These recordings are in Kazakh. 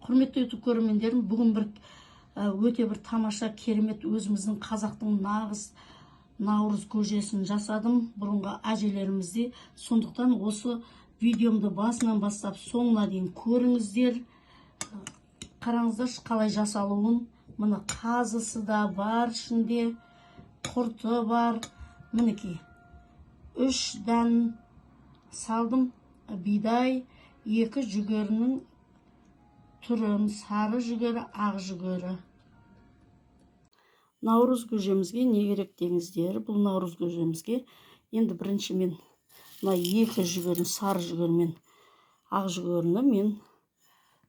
Құрметті YouTube көрермендерім, бүгін өте бір тамаша, керемет өзіміздің қазақтың нағыз наурыз көжесін жасадым. Бұрынғы әжелерімізде. Сондықтан осы видеомды басынан бастап соңына дейін көріңіздер. Қараңыздаршы қалай жасалуын. Мына қазысы да бар ішінде, құрты бар. Мінекей 3 дән салдым. Бидай, 2 жүгерінің түрін, сары жүгері, ақ жүгері. Наурыз көжемізге не керек деңіздер? Бұл наурыз көжемізге енді бірінші мен 2 жүгерін, сары жүгері мен ақ жүгеріні мен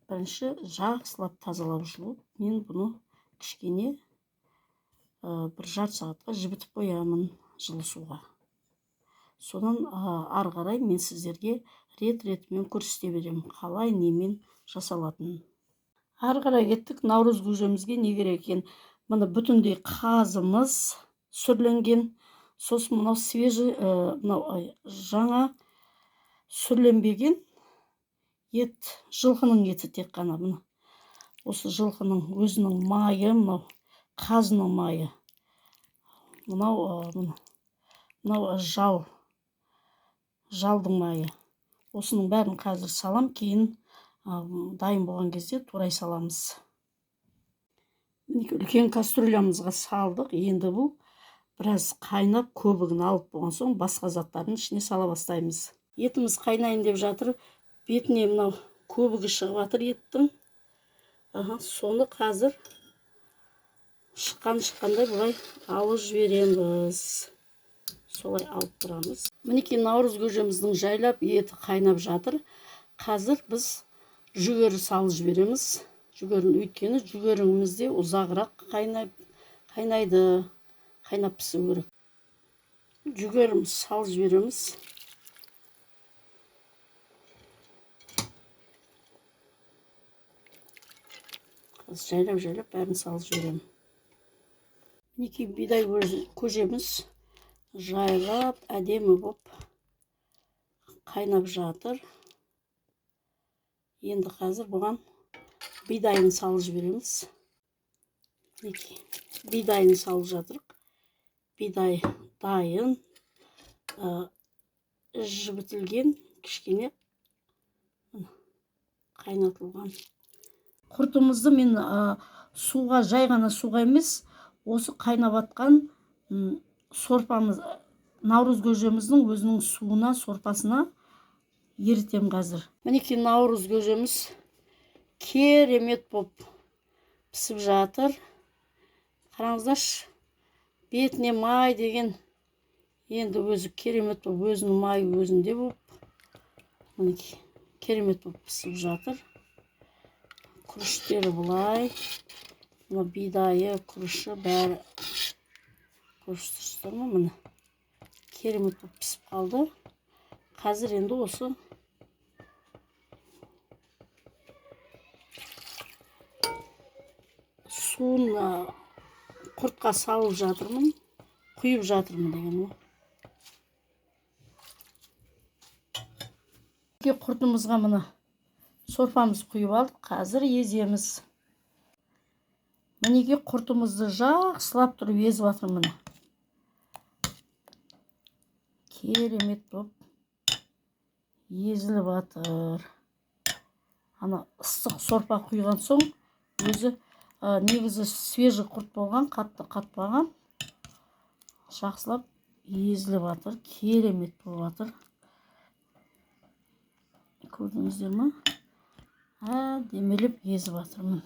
бірінші жақсылап тазалап жуып, мен бұны кішкене бір жарты сағатқа жібітіп қоямын жылы суға. Содан ары қарай мен сіздерге рет-ретімен көрсете беремін, қалай немен жасалатынын. Ары қарай кеттік. Наурыз көжемізге не керек екен? Мына бүтіндей қазымыз сүрленген. Сосын мынау свежий, жаңа сүрленбеген ет, жылқының еті тек қана. Мына осы жылқының өзінің майы, мынау қазының майы. Мынау жалдың майы. Осының бәрін қазір салам, кейін дайын болған кезде турай саламыз. Үлкен кастрюлямызға салдық. Енді бұл біраз қайнап, көбігін алып болған соң басқа заттардың ішіне сала бастаймыз. Етіміз қайнайын деп жатыр. Бетіне мынау көбігі шығып жатыр еттің. Соны қазір шыққандай бұлай алып жібереміз. Солай алып тұрамыз. Мінекей наурыз көжеміздің жайлап еті қайнап жатыр. Қазір біз жүгері салып жібереміз. Жүгерін өйткені жүгерімізде ұзағырақ қайнайды, қайнап пісу керек. Жүгеріміз салып жібереміз. Қазір жайлап бәрін салып жіберемін. Мінекей бидай көжеміз жайлап әдемі боп қайнап жатыр. Енді қазір бұған бидайын салып жібереміз. Бидайын салып жатырық. Бидай дайын, жібітілген, кішкене қайнатылған. Құртымызды мен суға, жай ғана суға емес, осы қайнап атқан сорпамыз, наурыз көжеміздің өзінің суына, сорпасына ерітем қазір. Мінекей наурыз көжеміз керемет боп пісіп жатыр. Қараңыздаршы, бетіне май деген енді өзі керемет боп, өзінің майы өзінде боп. Мінекей керемет боп пісіп жатыр. Күріштері бұлай. Бидайы, күріші бәрі. Көрсетірсіздер ме? Міне керемет боп пісіп қалды. Қазір енді осы суын құртқа салып жатырмын, құйып жатырмын деген о. Құртымызға мына сорпамыз құйып алдық. Қазір еземіз. Мінеке құртымызды жақсылап тұрып езіп жатырмын. Керемет боп езіліп жатыр. Ана ыстық сорпа құйған соң өзі негізі свежий құрт болған, қатты қатпаған. Жақсылап езіліп жатыр. Керемет болып жатыр. Көрдіңіздер ме? Демелеп езіп жатырмын.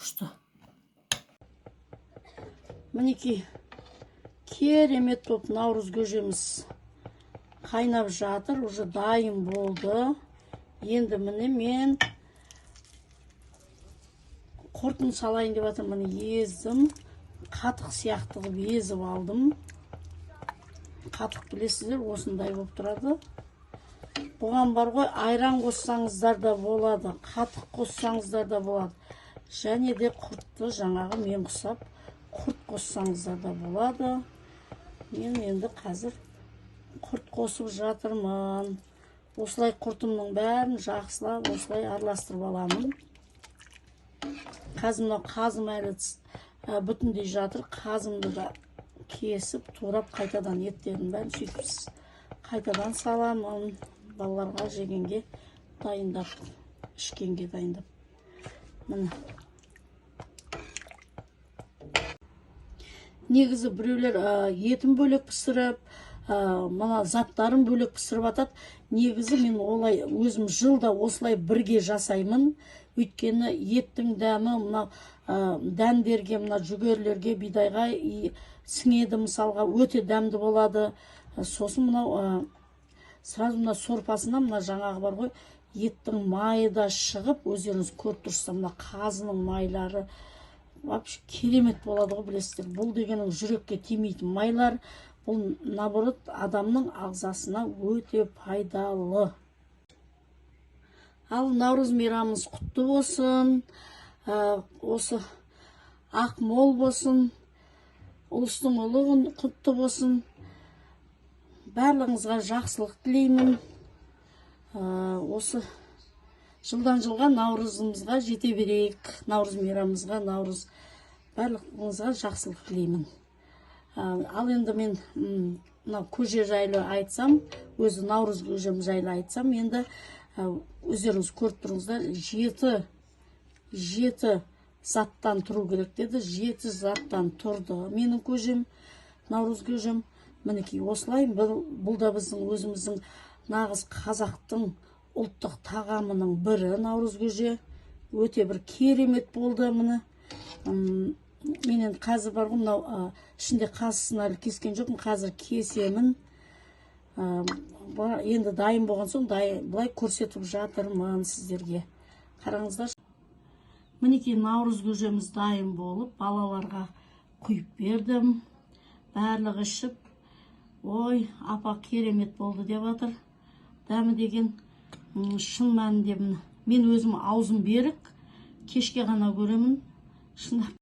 Күшті. Мінекей керемет боп наурыз көжеміз қайнап жатыр, уже дайын болды. Енді міне мен құртын салайын деп жатырмын. Ездім, қатық сияқты қылып езіп алдым. Қатық білесіздер, осындай болып тұрады. Бұған бар ғой, айран қоссаңыздар да болады, қатық қоссаңыздар да болады. Және де құртты жаңағы мен құсап құрт қоссаңыздар да болады. Мен енді қазір құрт қосып жатырмын. осылай құртымның бәрін жақсылап осылай араластырып аламын. Қазір мынау қазым әлі бүтіндей жатыр. Қазымды да кесіп, турап, қайтадан еттерін бәрін сөйтіп қайтадан саламын. Балаларға жегенге дайындап, ішкенге дайындап. Міне. Негізі біреулер етін бөлек пісіріп, мына заттарын бөлек пісіріп атады. Негізі мен олай өзім жылда осылай бірге жасаймын. Өйткені еттің дәмі мына дәндерге, мына жүгерлерге, бидайға сіңеді, мысалға өте дәмді болады. Сосын мынау сразу мына сорпасына мына жаңағы бар ғой, еттің майы да шығып, өздеріңіз көріп тұрсыздар, мына қазының майлары вообще керемет болады ғой, білесіздер. Бұл дегенің жүрекке тимейтін майлар. Бұл наоборот адамның ағзасына өте пайдалы. Ал Наурыз мейрамымыз құтты болсын. Осы ақ мол болсын. Ұлыстың ұлығын құтты болсын. Барлығыңызға жақсылық тілеймін. Осы жылдан жылға Наурызымызға жете берейік. Наурыз мейрамымызға, барлығыңызға жақсылық тілеймін. Ал енді мен көже жайлы айтсам, өзі Наурыз көжем жайлы айтсам, енді өздеріңіз көріп тұрыңыздар, 7 заттан тұру керек деді. 7 заттан тұрды менің көжем, Наурыз көжем. Мінекей осылай, бұл да біздің өзіміздің нағыз қазақтың ұлттық тағамының бірі Наурыз көже. Өте бір керемет болды мұны. Мен енді қазір бар ғой, мынау ішінде қазысын әлі кескен жоқпын, қазір кесемін. Енді дайын болған соң, бұлай көрсетіп жатырмын сіздерге. Қараңыздар. Мінекей Наурыз көжеміз дайын болып, балаларға құйып бердім. Барлығы ішіп, ой, апа керемет болды деп жатыр. Дәмі деген шын мәнінде мен өзім аузым берік, кешке ғана көремін. Шынап